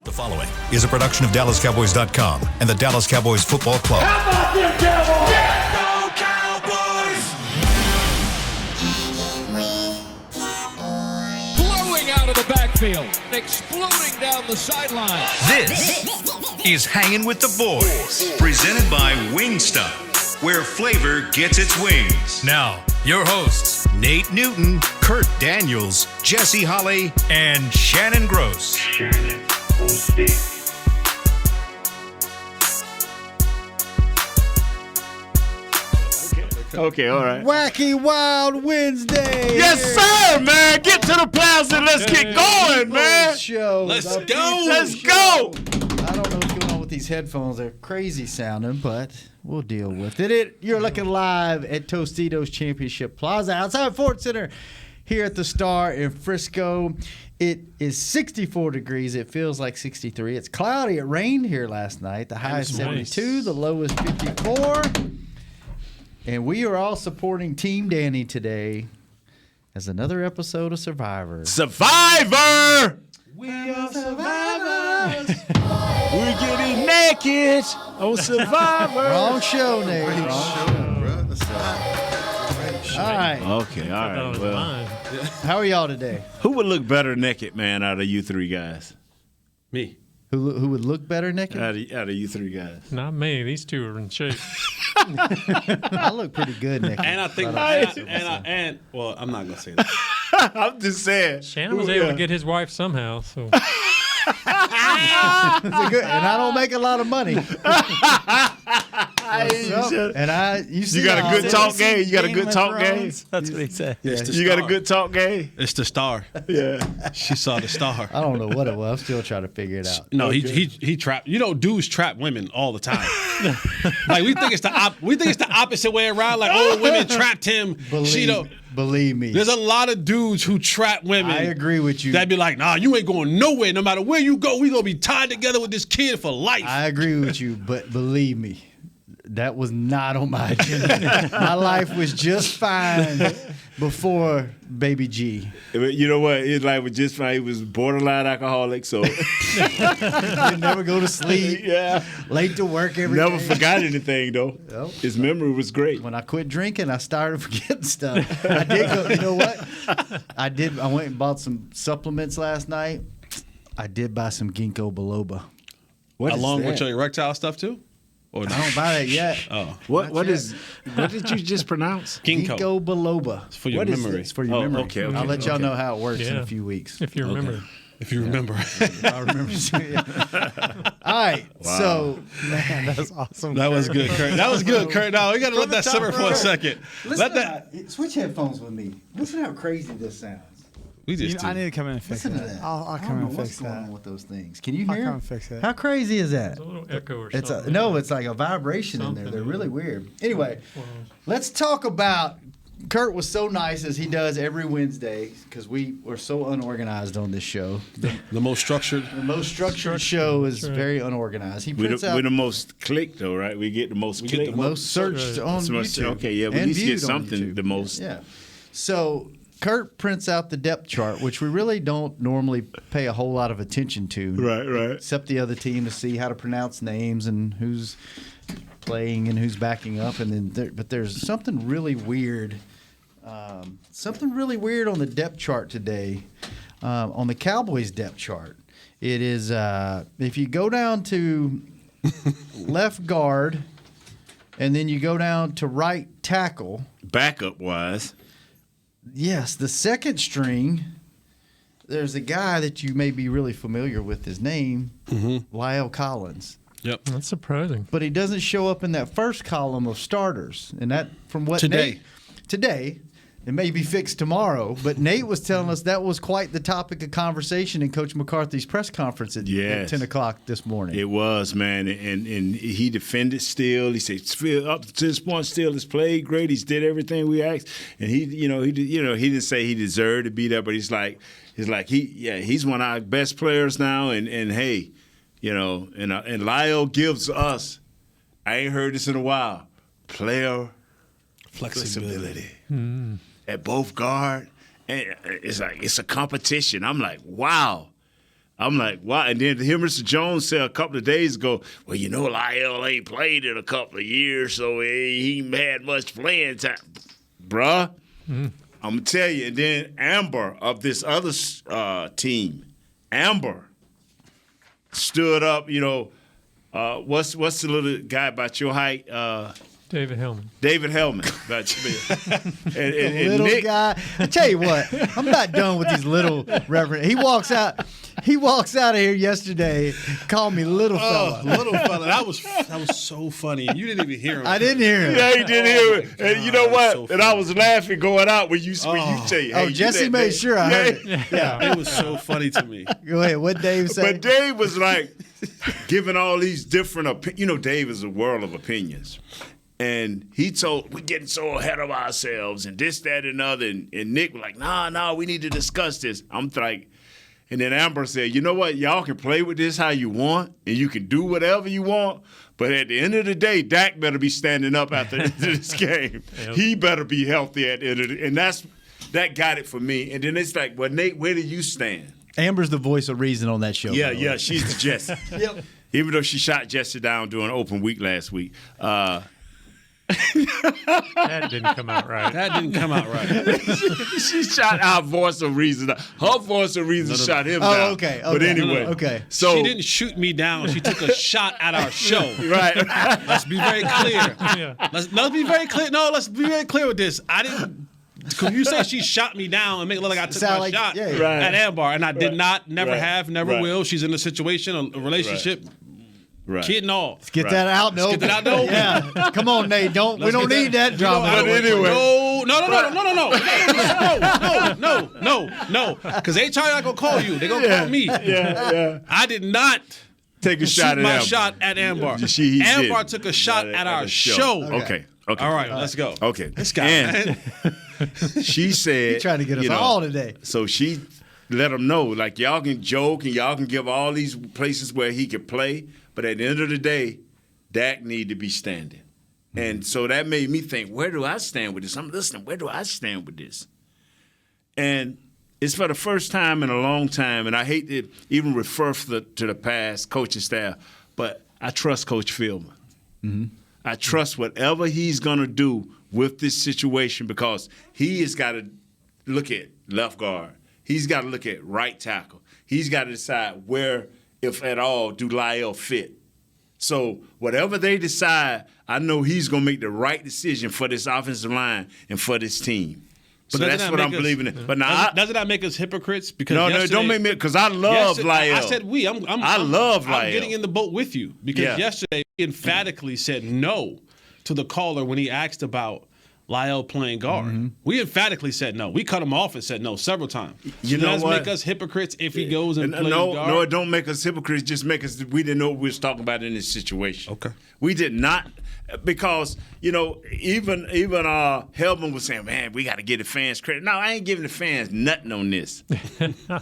The following is a production of DallasCowboys.com and the Dallas Cowboys Football Club. How about them Cowboys? Yeah, go Cowboys! Blowing out of the backfield, exploding down the sideline. This is Hangin' with the Boys, presented by Wingstop, where flavor gets its wings. Now, your hosts, Nate Newton, Kurt Daniels, Jesse Holley, and Shannon Gross. Okay, all right. Wacky Wild Wednesday. Yes, sir, man. Get to the plaza and let's get going, man. Show. Let's go. Let's go. I don't know what's going on with these headphones. They're crazy sounding, but we'll deal with it. You're looking live at Tostitos Championship Plaza outside Ford Center here at the Star in Frisco. It is 64 degrees. It feels like 63. It's cloudy. It rained here last night. The high is 72. The low is 54. And we are all supporting Team Danny today as another episode of Survivor. Survivor! We are survivors. We're getting naked on Survivor. Wrong show, Nate. All right. Okay, all right. Well, How are y'all today? who would look better naked, man, out of you three guys? Me. Who would look better naked? Out of you three guys. Not me. These two are in shape. I look pretty good naked. And I think, well, I'm not gonna say that. I'm just saying. Shannon was able to get his wife somehow. So It's a good, and I don't make a lot of money. You got a good talk game. You got a good talk game. That's what he said. Yeah. You got a good talk game. it's the star. Yeah. She saw the star. I don't know what it was. I'm still trying to figure it out. No, he trapped. You know, dudes trap women all the time. Like we think it's the opposite way around. Like women trapped him. Believe me. There's a lot of dudes who trap women. I agree with you. That'd be like, nah, you ain't going nowhere. No matter where you go, we gonna be tied together with this kid for life. I agree with you, but believe me, that was not on my agenda. My life was just fine before Baby G. You know what? His life was just fine. He was borderline alcoholic, so He'd never go to sleep. yeah. Late to work every Never day. forgot anything though. Nope. His memory was great. When I quit drinking, I started forgetting stuff. I did go, you know what? I went and bought some supplements last night. I did buy some ginkgo biloba. What is Along that? with your erectile stuff too? Or I don't buy that yet. Oh, What did you just pronounce? Ginkgo biloba. It's for your What is memory. this? For your memory. okay, I'll let y'all know how it works in Yeah. a few weeks. If you remember. If you remember. I remember. All right. Wow. So, Man, that's awesome. That was good, Kurt. That was good, Kurt. No, we got to let that simmer for a second. switch headphones with me. Listen how crazy this sounds. We just I need to come in and fix Listen to that. that. I'll I come don't in know and what's fix going that. on with those things. Can you I'll hear? come and fix it. How crazy is that? a little echo or It's something. it's like a vibration in there. They're really weird. Anyway, let's talk about. Kurt was so nice as he does every Wednesday because we were so unorganized on this show. The most structured. The most structured show is very unorganized. He prints out We're the most clicked though, right? We get the most clicked. the most searched on YouTube. Okay, yeah, we and at least get viewed on something YouTube. the most. Yeah. So Kurt prints out the depth chart, which we really don't normally pay a whole lot of attention to. Right. Except the other team to see how to pronounce names and who's playing and who's backing up. And then, but there's something really weird. Something really weird on the depth chart today. On the Cowboys depth chart, it is if you go down to left guard, and then you go down to right tackle. Backup wise. Yes, the second string, there's a guy that you may be really familiar with his name, Lyle Collins. Yep. That's surprising. But he doesn't show up in that first column of starters. And that, from what Today. Today, it may be fixed tomorrow, but Nate was telling us that was quite the topic of conversation in Coach McCarthy's press conference at 10 o'clock this morning. It was, man, and he defended Steele. He said, up to this point, Steele has played great. He's did everything we asked, and he didn't say he deserved to be there, but he's like he's one of our best players now, and hey, and Lyle gives us. I ain't heard this in a while. Player flexibility. At both guard, and it's like it's a competition. I'm like, wow. I'm like, why? And then hear Mr. Jones say a couple of days ago, well, Lyle ain't played in a couple of years, so he ain't had much playing time. Bruh, I'm going to tell you. And then Amber of this other team, Amber, stood up, what's the little guy about your height? David Hellman. David Hellman. and Little Nick, guy. I tell you what, I'm not done with these little reverend. He walks out of here yesterday, called me little fella. Little fella. That was so funny. And you didn't even hear him. I didn't hear him. Yeah, he didn't hear it. And you know what? So and I was laughing going out when you say, hey, Jesse made sure I heard it. Yeah, it was so funny to me. Go ahead. What Dave said? But Dave was like giving all these different opinions. Dave is a world of opinions. And he told, we're getting so ahead of ourselves and this, that, and other. And Nick was like, nah, we need to discuss this. I'm like, and then Amber said, you know what? Y'all can play with this how you want, and you can do whatever you want. But at the end of the day, Dak better be standing up after this game. Yep. He better be healthy at the end of the day. And that got it for me. And then it's like, well, Nate, where do you stand? Amber's the voice of reason on that show. Yeah, she's the Jesse. Yep. Even though she shot Jesse down during open week last week. That didn't come out right. She shot our voice of reason. Her voice of reason shot him down. Okay. But anyway. Okay. So she didn't shoot me down. She took a shot at our show. Right. Let's be very clear. Yeah. Let's be very clear. No, let's be very clear with this. I didn't. Because you say she shot me down and make it look like I took my shot at Amber, and I did not, never have, never will. She's in a situation, a relationship. Right. Kid and all. Let's get that out, no. Get that out, no. Yeah. Come on, Nate. We don't need that drama. But anyway. No. Because HR not gonna call you. They're gonna call me. Yeah. I did not Take a shot shoot at my Amber. shot at Amber. Amber took a shot at our show. Okay. All right, let's go. Okay. This guy, man. She said, He's trying to get us all today. So she let him know, like, y'all can joke and y'all can give all these places where he could play, but at the end of the day, Dak need to be standing. And so that made me think, where do I stand with this? I'm listening, where do I stand with this? And it's for the first time in a long time, and I hate to even refer to the past coaching staff, but I trust Coach Philman. Mm-hmm. I trust whatever he's going to do with this situation, because he has got to look at left guard. He's got to look at right tackle. He's got to decide where, if at all, do Lyle fit. So whatever they decide, I know he's going to make the right decision for this offensive line and for this team. So that's what I'm believing in. But now, doesn't that make us hypocrites? Because no, don't make me, because I love Lyle. I said we. I love Lyle. I'm getting in the boat with you, because yesterday we emphatically said no to the caller when he asked about Lyle playing guard. Mm-hmm. We emphatically said no. We cut him off and said no several times. You know does what? Make us hypocrites if he goes and plays guard? No, it don't make us hypocrites. Just make us, we didn't know what we was talking about in this situation. Okay. We did not, because, even Hellman was saying, man, we got to give the fans credit. No, I ain't giving the fans nothing on this.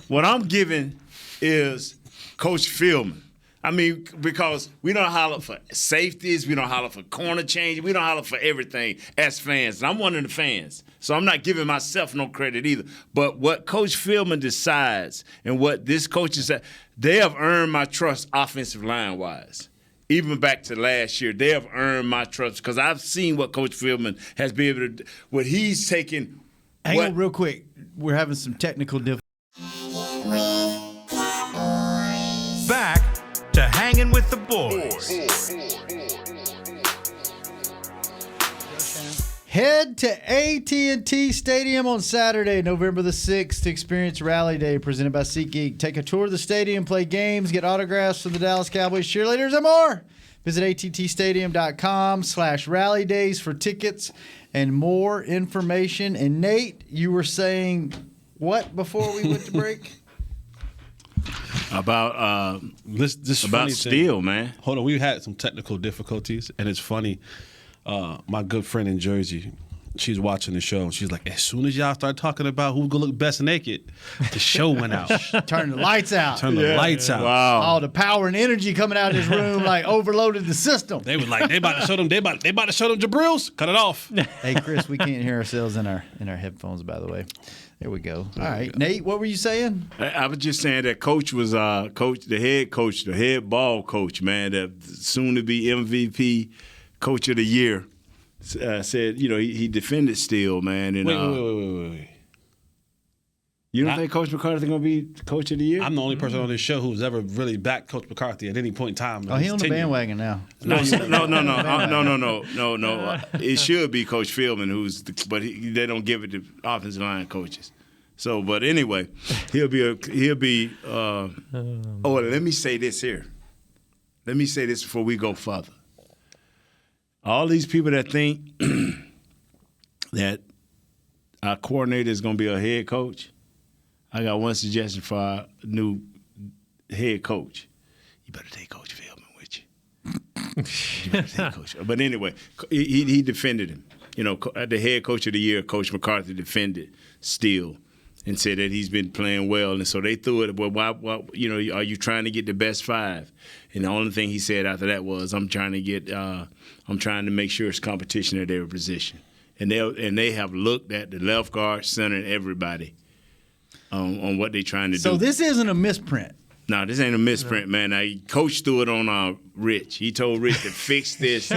What I'm giving is Coach Philman. I mean, because we don't holler for safeties, we don't holler for corner change, we don't holler for everything as fans. And I'm one of the fans, so I'm not giving myself no credit either. But what Coach Philman decides and what this coach is, they have earned my trust offensive line-wise. Even back to last year, they have earned my trust, because I've seen what Coach Philman has been able to do, what he's taken. Hang on real quick. We're having some technical difficulties. Back to Hangin' with the Boys. Head to AT&T Stadium on Saturday, November the 6th to experience Rally Day presented by SeatGeek. Take a tour of the stadium, play games, get autographs from the Dallas Cowboys cheerleaders and more. Visit attstadium.com/Rally Days for tickets and more information. And Nate, you were saying what before we went to break? About this about steel, man. Hold on, we had some technical difficulties, and it's funny. My good friend in Jersey, she's watching the show, and she's like, as soon as y'all start talking about who's gonna look best naked, the show went out. Turn the lights out. Turn the lights out. Wow. All the power and energy coming out of this room like overloaded the system. They was like, they about to show them Jabrils. Cut it off. Hey, Chris, we can't hear ourselves in our headphones, by the way. There we go. All right, Nate, what were you saying? I was just saying that coach was the head ball coach, man, the soon to be MVP coach of the year. Said, he defended Steele, man. And, wait. You don't think Coach McCarthy going to be coach of the year? I'm the only person on this show who's ever really backed Coach McCarthy at any point in time. Oh, he's on the bandwagon now. No. It should be Coach Philbin, but they don't give it to offensive line coaches. So, but anyway, he'll be. Let me say this here. Let me say this before we go further. All these people that think that our coordinator is going to be a head coach, I got one suggestion for our new head coach. You better take Coach Philbin with you. You better take Coach. But anyway, he defended him. The head coach of the year, Coach McCarthy, defended Steele and said that he's been playing well. And so they threw it, well, why, are you trying to get the best five? And the only thing he said after that was, I'm trying to make sure it's competition at every position. And they have looked at the left guard, center, and everybody on what they're trying to do. So this isn't a misprint. No, this ain't a misprint, man. Now, Coach threw it on Rich. He told Rich to fix this,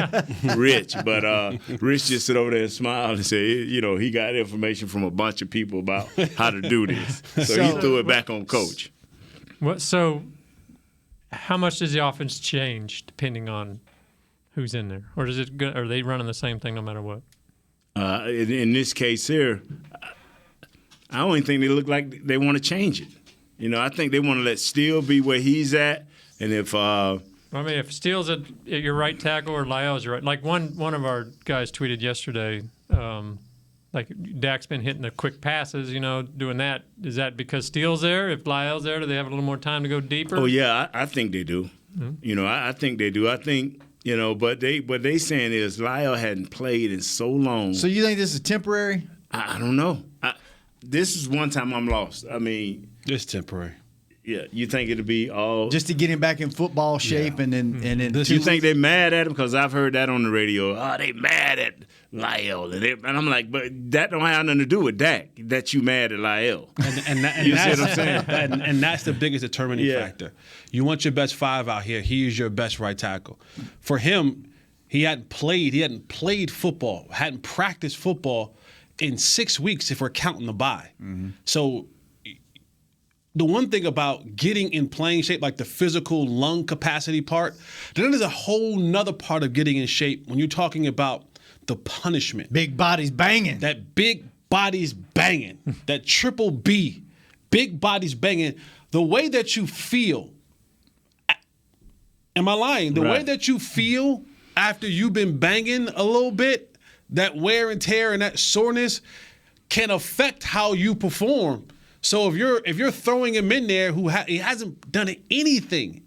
Rich. But Rich just sit over there and smile and say, he got information from a bunch of people about how to do this. So he threw it back on Coach. So how much does the offense change depending on who's in there? Or are they running the same thing no matter what? In this case here, I don't even think they look like they want to change it. I think they want to let Steele be where he's at, and if Steele's at your right tackle or Lyle's your right, like one of our guys tweeted yesterday, like Dak's been hitting the quick passes, doing that. Is that because Steele's there? If Lyle's there, do they have a little more time to go deeper? Oh yeah, I think they do. Mm-hmm. I think they do. I think but what they saying is Lyle hadn't played in so long. So you think this is temporary? I don't know. This is one time I'm lost. I mean. It's temporary. Yeah, you think it'll be all just to get him back in football shape, and then you think they're mad at him? Because I've heard that on the radio. Oh, they mad at Lyle, and I'm like, but that don't have nothing to do with Dak. That you mad at Lyle, and you see what I'm saying? And that's the biggest determining factor. You want your best five out here. He is your best right tackle. For him, he hadn't played football, hadn't practiced football in 6 weeks if we're counting the bye. Mm-hmm. So. The one thing about getting in playing shape, like the physical lung capacity part, then there's a whole nother part of getting in shape when you're talking about the punishment. Big bodies banging. That big bodies banging. That triple B. Big bodies banging. The way that you feel. Am I lying? The way that you feel after you've been banging a little bit, that wear and tear and that soreness can affect how you perform. So if you're throwing him in there he hasn't done anything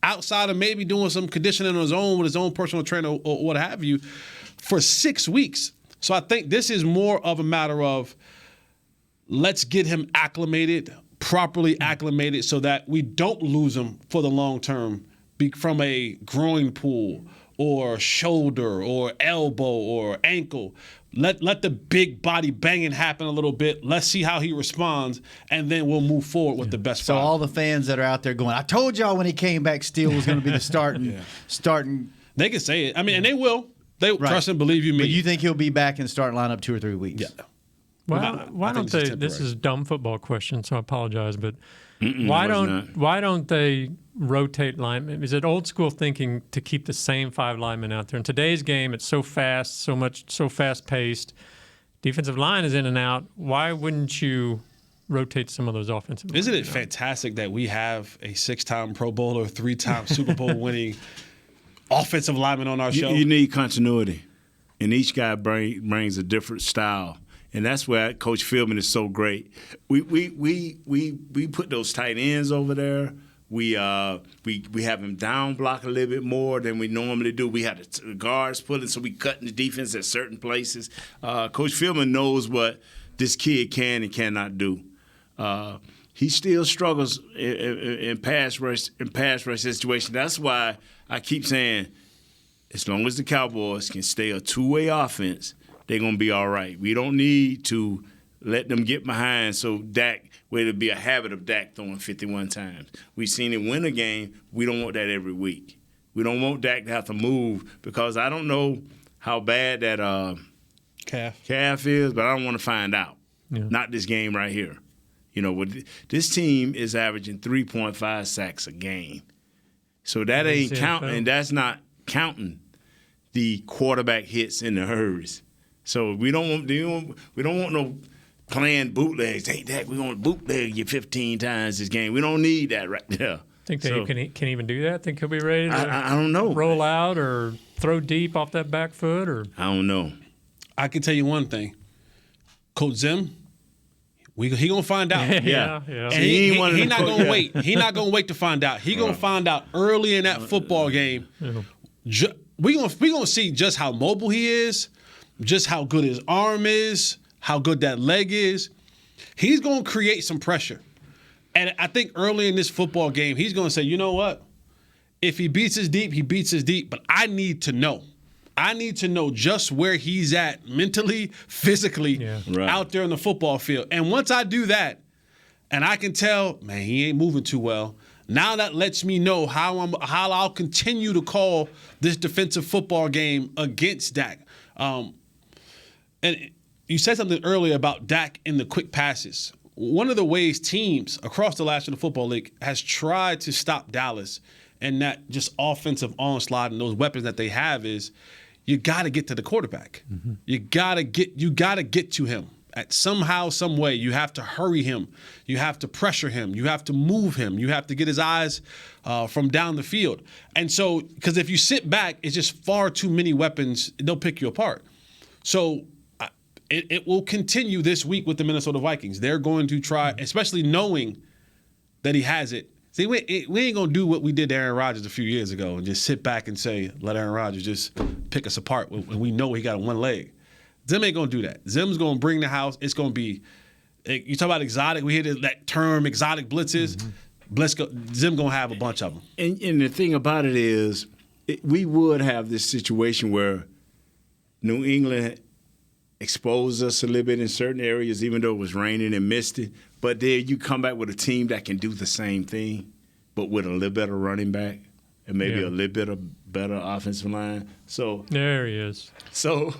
outside of maybe doing some conditioning on his own with his own personal trainer or what have you for 6 weeks. So I think this is more of a matter of let's get him properly acclimated so that we don't lose him for the long term from a groin pull or shoulder or elbow or ankle. Let the big body banging happen a little bit. Let's see how he responds, and then we'll move forward with the best five. So all the fans that are out there going, I told y'all when he came back, Steele was going to be the starting. They can say it. I mean, and they will. They trust and believe you me. But you think he'll be back and start lineup 2 or 3 weeks? Yeah. Why don't they? This is a dumb football question, so I apologize, but why don't they rotate linemen? Is it old school thinking to keep the same 5 linemen out there? In today's game, it's so fast, so fast paced. Defensive line is in and out. Why wouldn't you rotate some of those offensive linemen? Isn't it fantastic that we have a 6-time Pro Bowler, 3-time Super Bowl winning offensive lineman on our show? You need continuity, and each guy brings a different style. And that's where Coach Philbin is so great. We put those tight ends over there. We have him down block a little bit more than we normally do. We have the guards pulling, so we cut in the defense at certain places. Coach Philbin knows what this kid can and cannot do. He still struggles in pass rush situations. That's why I keep saying, as long as the Cowboys can stay a two-way offense, they're going to be all right. We don't need to let them get behind so Dak, where it'll be a habit of Dak throwing 51 times. We've seen him win a game. We don't want that every week. We don't want Dak to have to move because I don't know how bad that calf is, but I don't want to find out. Yeah. Not this game right here. You know, this team is averaging 3.5 sacks a game. So that ain't counting, and that's not counting the quarterback hits and the hurries. So we don't want no playing bootlegs. Hey, Dak, we're going to bootleg you 15 times this game. We don't need that right there. Think that he can even do that? Think he'll be ready to I don't know. Roll out or throw deep off that back foot? Or I don't know. I can tell you one thing. Coach Zim, he gonna find out. Yeah. And he not gonna wait. He not gonna wait to find out. He gonna find out early in that football game. We gonna see just how mobile he is, just how good his arm is, how good that leg is. He's gonna create some pressure. And I think early in this football game, he's going to say, you know what? If he beats us deep, he beats us deep. But I need to know. I need to know just where he's at mentally, physically, out there in the football field. And once I do that, and I can tell, man, he ain't moving too well, now that lets me know how I'll continue to call this defensive football game against Dak. And you said something earlier about Dak in the quick passes. One of the ways teams across the National Football League has tried to stop Dallas and that just offensive onslaught and those weapons that they have is you got to get to the quarterback. Mm-hmm. You got to get to him at somehow, some way. You have to hurry him. You have to pressure him. You have to move him. You have to get his eyes from down the field. And so, because if you sit back, it's just far too many weapons. They'll pick you apart. So. It will continue this week with the Minnesota Vikings. They're going to try, especially knowing that he has it. See, we ain't going to do what we did to Aaron Rodgers a few years ago and just sit back and say, let Aaron Rodgers just pick us apart when we know he got on one leg. Zim ain't going to do that. Zim's going to bring the house. It's going to be, you talk about exotic. We hear that term, exotic blitzes. Mm-hmm. Zim going to have a bunch of them. And the thing about it is, we would have this situation where New England exposed us a little bit in certain areas, even though it was raining and misty. But then you come back with a team that can do the same thing, but with a little better running back and maybe a little bit of better offensive line. So there he is. So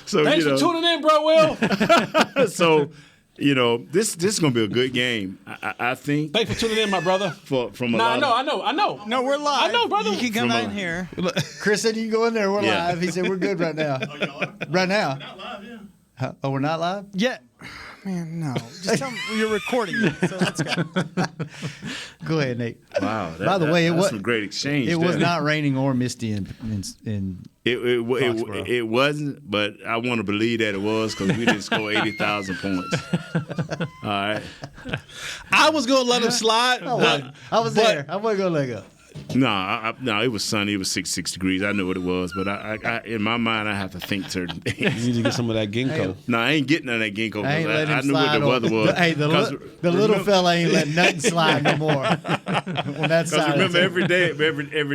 thanks for tuning in, bro. Will. So this is gonna be a good game. I think. Thanks for tuning in, my brother. I know. No, we're live. I know, brother. You can come in here. Chris said you can go in there. We're live. He said we're good right now. Oh, y'all are? Right now. We're not live, yeah. Huh? Oh, we're not live? Yeah. Man, no. Just tell me you're recording it. So let's go. Go ahead, Nate. Wow. By the way, it was some great exchange. It was not raining or misty in It wasn't, but I want to believe that it was because we didn't score 80,000 points. All right. I was going to let him slide. I was there. I wasn't going to let go. No, it was sunny. It was 66 degrees. I knew what it was, but I in my mind, I have to think certain things. You need to get some of that ginkgo. No, I ain't getting none of that ginkgo. I knew what the weather was. Hey, the little fella ain't letting nothing slide no more. On that side. Remember, every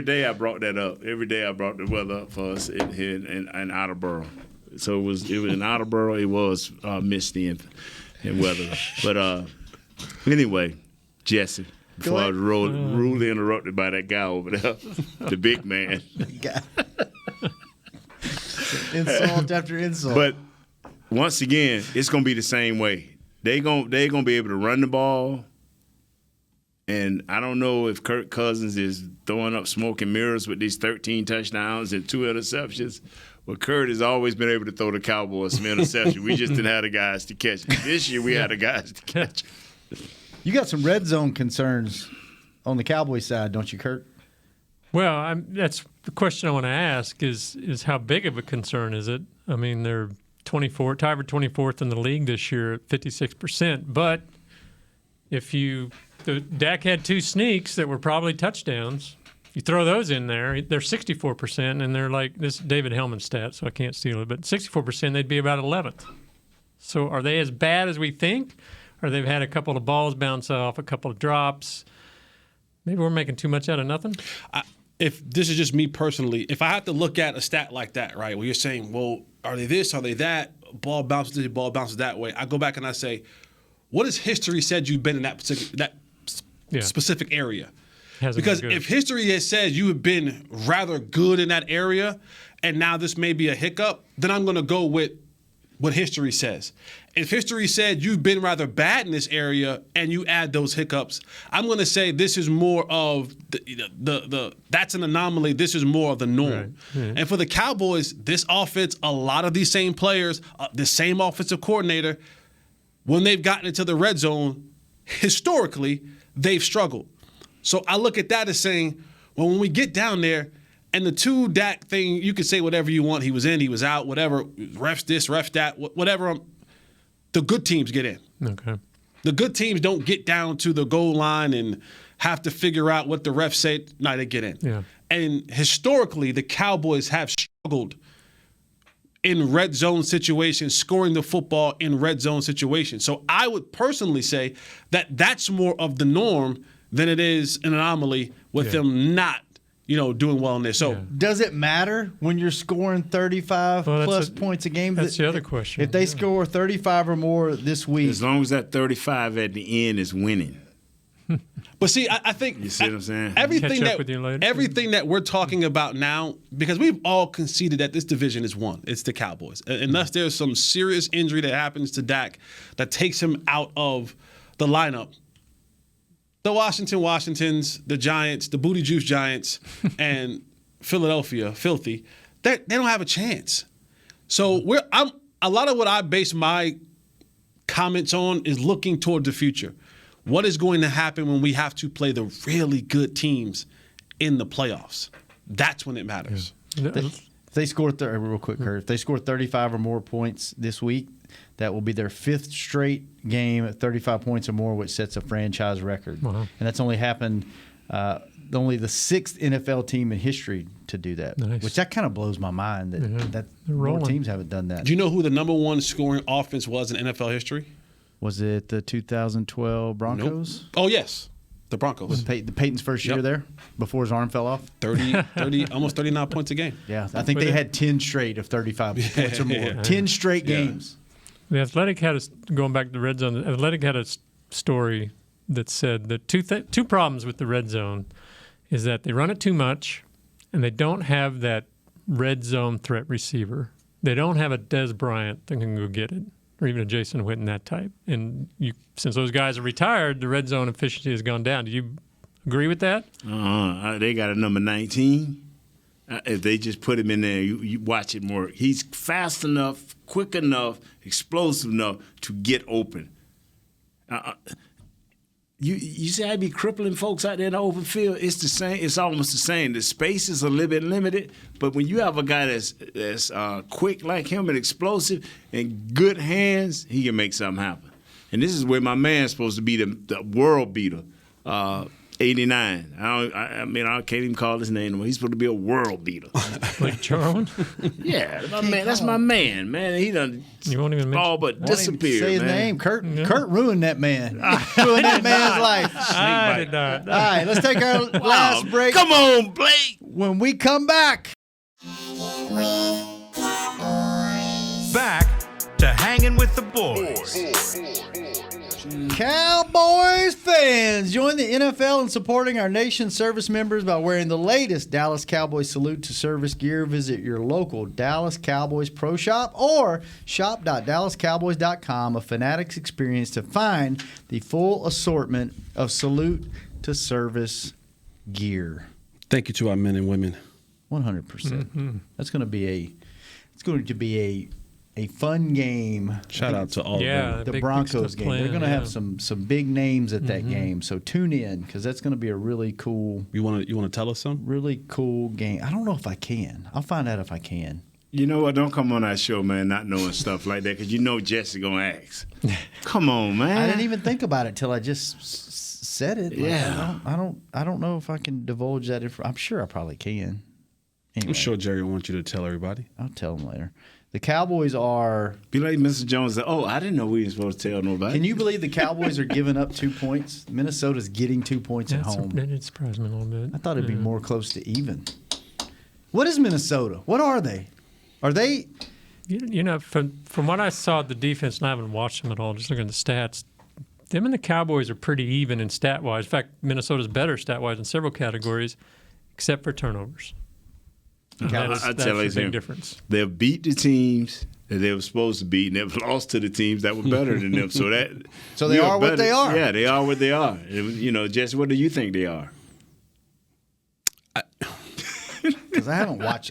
day I brought that up. Every day I brought the weather up for us here in Attleboro. So it was in Attleboro. It was misty and weather. But anyway, Jesse. Before I was rudely interrupted by that guy over there, the big man. Insult after insult. But once again, it's gonna be the same way. They're gonna be able to run the ball, and I don't know if Kirk Cousins is throwing up smoke and mirrors with these 13 touchdowns and 2 interceptions. But Kurt has always been able to throw the Cowboys some interceptions. We just didn't have the guys to catch it. This year we had the guys to catch it. You got some red zone concerns on the Cowboys side, don't you, Kurt? Well, that's the question I want to ask is how big of a concern is it? I mean, they're tied for 24th in the league this year at 56%. But Dak had 2 sneaks that were probably touchdowns. If you throw those in there, they're 64%, and they're like this David Hellman stat, so I can't steal it. But 64%, they'd be about 11th. So are they as bad as we think? Or they've had a couple of balls bounce off, a couple of drops. Maybe we're making too much out of nothing? if this is just me personally, if I have to look at a stat like that, right, where you're saying, well, are they this, are they that, ball bounces this, ball bounces that way, I go back and I say, what has history said you've been in that specific area? Because if history has said you have been rather good in that area and now this may be a hiccup, then I'm going to go with what history says. If history said you've been rather bad in this area and you add those hiccups, I'm going to say this is more of the that's an anomaly. This is more of the norm. Right. Yeah. And for the Cowboys, this offense, a lot of these same players, the same offensive coordinator, when they've gotten into the red zone, historically, they've struggled. So I look at that as saying, well, when we get down there, and the two Dak thing, you can say whatever you want. He was in, he was out, whatever. Refs this, refs that, whatever. The good teams get in. Okay. The good teams don't get down to the goal line and have to figure out what the refs say. No, they get in. Yeah. And historically, the Cowboys have struggled in red zone situations, scoring the football in red zone situations. So I would personally say that that's more of the norm than it is an anomaly with them not doing well in there. So does it matter when you're scoring 35 plus points a game? That's the other question. If they score 35 or more this week. As long as that 35 at the end is winning. But see, I think you see what I'm saying? Everything that we're talking about now, because we've all conceded that this division is won. It's the Cowboys. Unless there's some serious injury that happens to Dak that takes him out of the lineup. The Washingtons, the Giants, the Booty Juice Giants, and Philadelphia, filthy, they don't have a chance. So a lot of what I base my comments on is looking toward the future. What is going to happen when we have to play the really good teams in the playoffs? That's when it matters. Yeah. If they score, real quick, Kurt, if they score 35 or more points this week, that will be their fifth straight game at 35 points or more, which sets a franchise record. Wow. And that's only happened only the sixth NFL team in history to do that, which that kind of blows my mind that more teams haven't done that. Do you know who the number one scoring offense was in NFL history? Was it the 2012 Broncos? Nope. Oh, yes. The Broncos. Was Peyton's first year there before his arm fell off? 30, almost 39 points a game. Yeah, I think they had 10 straight of 35 points or more. Yeah. 10 straight games. The Athletic had going back to the red zone, the Athletic had a story that said that two problems with the red zone is that they run it too much and they don't have that red zone threat receiver. They don't have a Des Bryant that can go get it, or even a Jason Witten, that type. And since those guys are retired, the red zone efficiency has gone down. Do you agree with that? They got a number 19. If they just put him in there, you watch it more. He's fast enough, quick enough, explosive enough to get open. You say I'd be crippling folks out there in the open field. It's the same. It's almost the same. The space is a little bit limited, but when you have a guy that's quick like him and explosive and good hands, he can make something happen. And this is where my man's supposed to be the world beater. 89. I can't even call his name anymore. He's supposed to be a world beater. Like Charles? Yeah, that's my man. He done you won't even all but disappeared. Say his name. Kurt ruined that man. Ruined that man's life. I did not. All right, let's take our last break. Come on, Blake. When we come back. Back to Hanging with the Boys. Cowboys fans, join the NFL in supporting our nation's service members by wearing the latest Dallas Cowboys Salute to Service gear. Visit your local Dallas Cowboys Pro Shop or shop.dallascowboys.com, a Fanatics experience to find the full assortment of Salute to Service gear. Thank you to our men and women. 100%. Mm-hmm. That's going to be a fun game. Shout out to all of them. The Broncos game. They're going to have some big names at that game. So tune in because that's going to be a really cool. You want to tell us some? Really cool game. I don't know if I can. I'll find out if I can. You know what? Don't come on our show, man, not knowing stuff like that because you know Jesse's going to ask. Come on, man. I didn't even think about it till I just said it. Yeah. I don't know if I can divulge that. I'm sure I probably can. Anyway, I'm sure Jerry will want you to tell everybody. I'll tell him later. The Cowboys are. Be like Mr. Jones. Oh, I didn't know we were supposed to tell nobody. Can you believe the Cowboys are giving up 2 points? Minnesota's getting 2 points at home. That did surprise me a little bit. I thought it'd be more close to even. What is Minnesota? What are they? Are they? You know, from what I saw of the defense, and I haven't watched them at all, just looking at the stats, them and the Cowboys are pretty even in stat-wise. In fact, Minnesota's better stat-wise in several categories, except for turnovers. That's a big difference. They've beat the teams that they were supposed to beat, and they've lost to the teams that were better than them. So they are what they are. Yeah, they are what they are. You know, Jesse, what do you think they are? Because I haven't watched.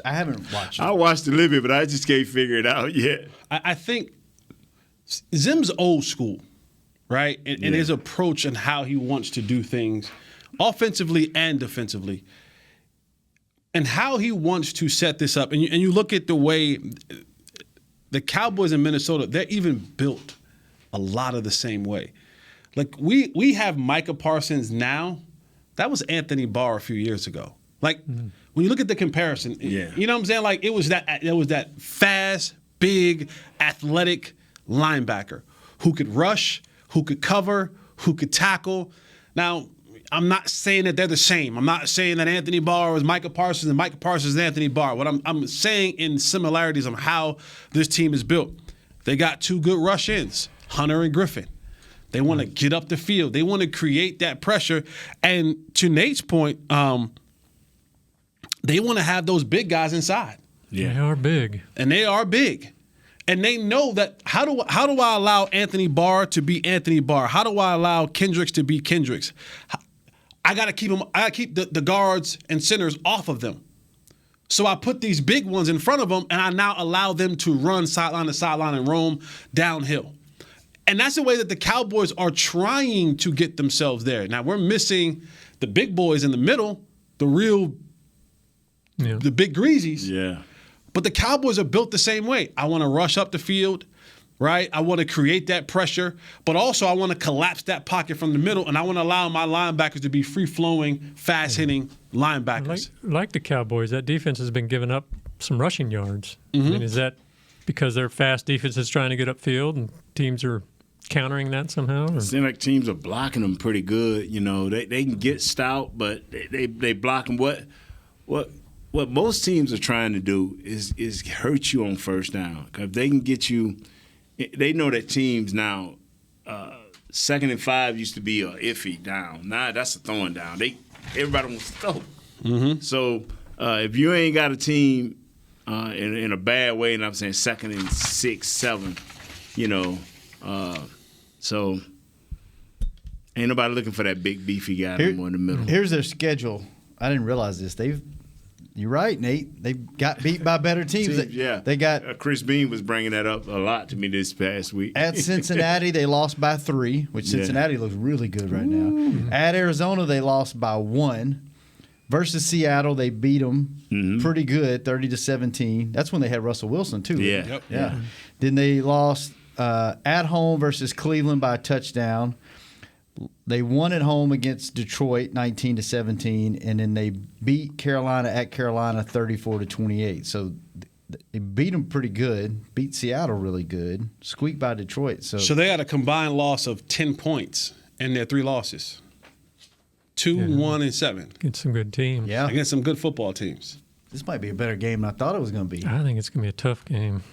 I watched a little bit, but I just can't figure it out yet. I think Zim's old school, right? And his approach and how he wants to do things, offensively and defensively, and how he wants to set this up. And you look at the way the Cowboys in Minnesota, they're even built a lot of the same way. Like we have Micah Parsons now. That was Anthony Barr a few years ago. Like when you look at the comparison, you know what I'm saying? Like it was that fast, big, athletic linebacker who could rush, who could cover, who could tackle. Now, I'm not saying that they're the same. I'm not saying that Anthony Barr was Micah Parsons and Micah Parsons is Anthony Barr. What I'm saying in similarities on how this team is built. They got two good rush ends, Hunter and Griffin. They want to get up the field. They want to create that pressure. And to Nate's point, they want to have those big guys inside. Yeah, they are big. And they are big. And they know that how do I allow Anthony Barr to be Anthony Barr? How do I allow Kendricks to be Kendricks? I got to keep them. I got to keep the guards and centers off of them. So I put these big ones in front of them, and I now allow them to run sideline to sideline and roam downhill. And that's the way that the Cowboys are trying to get themselves there. Now we're missing the big boys in the middle, the real, the big greasies. Yeah. But the Cowboys are built the same way. I want to rush up the field, right? I want to create that pressure, but also I want to collapse that pocket from the middle, and I want to allow my linebackers to be free-flowing, fast-hitting linebackers. Like the Cowboys, that defense has been giving up some rushing yards. I mean, is that because their fast defense is trying to get upfield and teams are countering that somehow? It seems like teams are blocking them pretty good. You know, they can get stout, but they block them. What most teams are trying to do is hurt you on first down. If they can get you, they know that teams now, 2nd and 5 used to be a iffy down. Now that's a throwing down. Everybody wants to throw. So if you ain't got a team in a bad way, and I'm saying 2nd and 6, 7, you know, so ain't nobody looking for that big beefy guy anymore in the middle. Here's their schedule. I didn't realize this. You're right, Nate. They got beat by better teams. They got Chris Bean was bringing that up a lot to me this past week. At Cincinnati, they lost by 3, which Cincinnati looks really good right now. At Arizona, they lost by 1. Versus Seattle, they beat them pretty good, 30-17. That's when they had Russell Wilson too. Yeah. Yeah. Then they lost at home versus Cleveland by a touchdown. They won at home against Detroit 19-17, and then they beat Carolina at Carolina 34-28. So they beat them pretty good, beat Seattle really good, squeaked by Detroit. So they had a combined loss of 10 points in their 3 losses. 2, 1, and 7. Against some good teams. Yeah. Against some good football teams. This might be a better game than I thought it was going to be. I think it's going to be a tough game.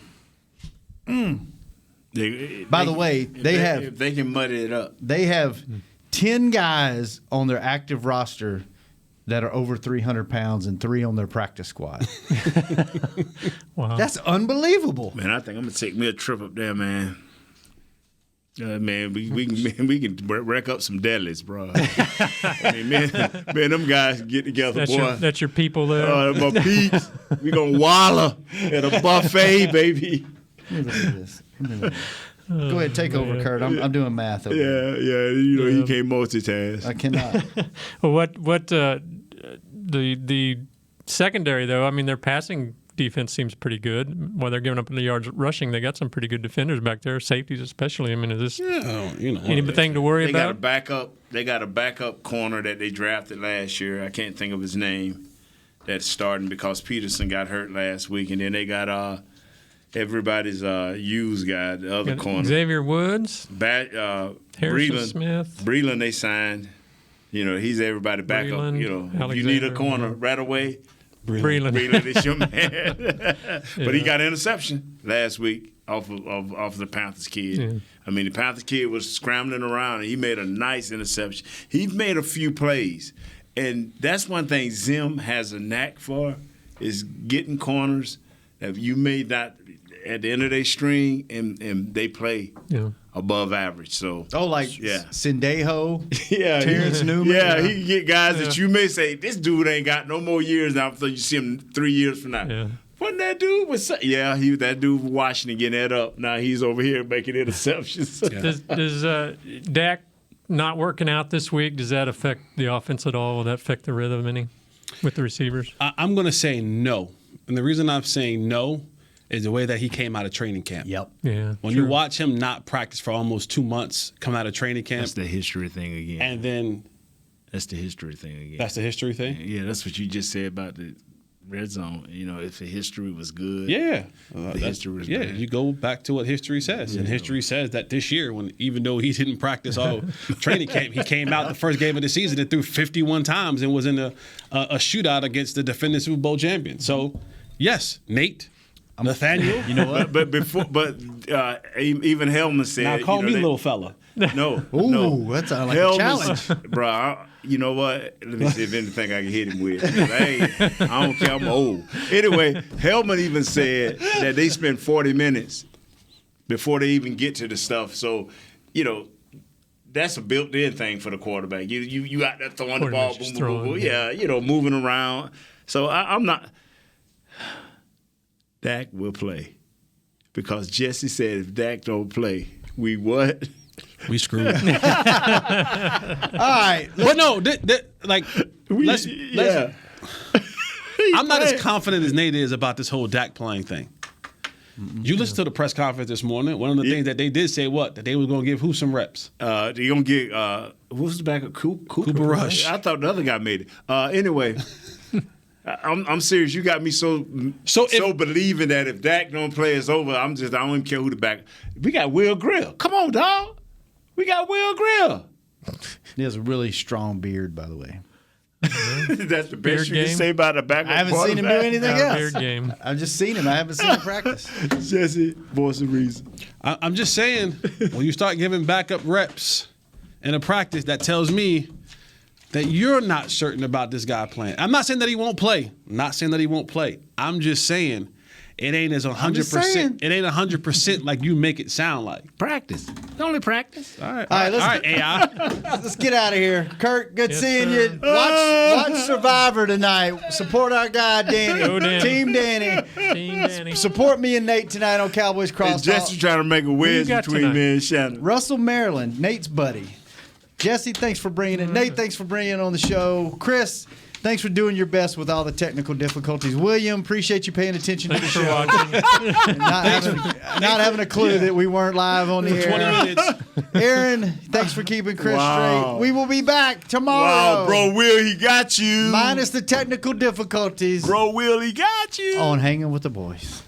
By the way, if they can muddy it up. They have 10 guys on their active roster that are over 300 pounds and 3 on their practice squad. Wow. That's unbelievable. Man, I think I'm going to take me a trip up there, man. Man, we can rack up some deadlifts, bro. I mean, man, them guys get together, boy. That's your people there. My peeps. We gonna wallow at a buffet, baby. Look at this. Go ahead, take over, Kurt. I'm doing math over here. Yeah. You know, you can't multitask. I cannot. Well, what the secondary though? I mean, their passing defense seems pretty good. While they're giving up in the yards rushing, they got some pretty good defenders back there, safeties especially. I mean, is this anything to worry about? They got a backup corner that they drafted last year. I can't think of his name. That's starting because Peterson got hurt last week, and then they got everybody's used guy, the other corner. Xavier Woods. Harrison Breland, Smith. Breland they signed. He's everybody back up. If you need a corner right away, Breland is your man. But he got an interception last week off the Panthers kid. Yeah. I mean, the Panthers kid was scrambling around, and he made a nice interception. He made a few plays. And that's one thing Zim has a knack for is getting corners that you may not at the end of their string and they play above average. So Sendejo, Terrence Newman. Yeah, he can get guys that you may say, this dude ain't got no more years now, so you see him 3 years from now. Yeah. Wasn't that dude? That dude from Washington getting that up. Now he's over here making interceptions. Does Dak not working out this week, does that affect the offense at all? Will that affect the rhythm any with the receivers? I'm going to say no. And the reason I'm saying no is the way that he came out of training camp. Yep. Yeah. When you watch him not practice for almost 2 months, come out of training camp. That's the history thing again. And then. That's the history thing again. That's the history thing? Yeah, that's what you just said about the red zone. If the history was good. Yeah. The history was bad. You go back to what history says. And history says that this year, even though he didn't practice all training camp, he came out the first game of the season and threw 51 times and was in a shootout against the defending Super Bowl champion. So, yes, Nate. Nathaniel, you know what? But even Hellman said, now call me little fella. No, Ooh, no. that sounds like a challenge, bro. You know what? Let me see if anything I can hit him with. I don't care. I'm old. Anyway, Hellman even said that they spend 40 minutes before they even get to the stuff. So, that's a built-in thing for the quarterback. You out there throwing the ball, boom, boom, boom. Yeah, moving around. So I'm not. Dak will play. Because Jesse said if Dak don't play, we what? We screwed. All right. But no, let's I'm not as confident as Nate is about this whole Dak playing thing. You listened to the press conference this morning. One of the things that they did say, that they were going to give who some reps? They're going to get, what was the backup? Cooper Rush. I thought the other guy made it. Anyway, I'm serious. You got me so believing that if Dak don't play, it's over. I don't even care who the back. We got Will Grill. Come on, dog. We got Will Grill. He has a really strong beard, by the way. That's the best you game? can say about a backup. I haven't seen him do anything else. Beard game. I've just seen him. I haven't seen him practice. Jesse, voice of reason. I'm just saying, when you start giving backup reps in a practice, that tells me that you're not certain about this guy playing. I'm not saying that he won't play. I'm just saying it ain't as 100%. It ain't 100% like you make it sound like. Practice. Only practice. All right, let's AI. Let's get out of here. Kurt, good seeing sir. you. Watch Survivor tonight. Support our guy, Danny. Go, Danny. Team Danny. Team Danny. Support me and Nate tonight on Cowboys And Crosstalk. Jesse trying to make a wedge got between tonight? me and Shannon. Russell Maryland, Nate's buddy. Jesse, thanks for bringing it. Nate, thanks for bringing it on the show. Chris, thanks for doing your best with all the technical difficulties. William, appreciate you paying attention to the Thanks for show. watching. And not having a clue that we weren't live on the air. 20 minutes. Aaron, thanks for keeping Chris straight. We will be back tomorrow. Wow, bro, Will, he got you. Minus the technical difficulties Bro, Will, he got you. on Hanging with the Boys.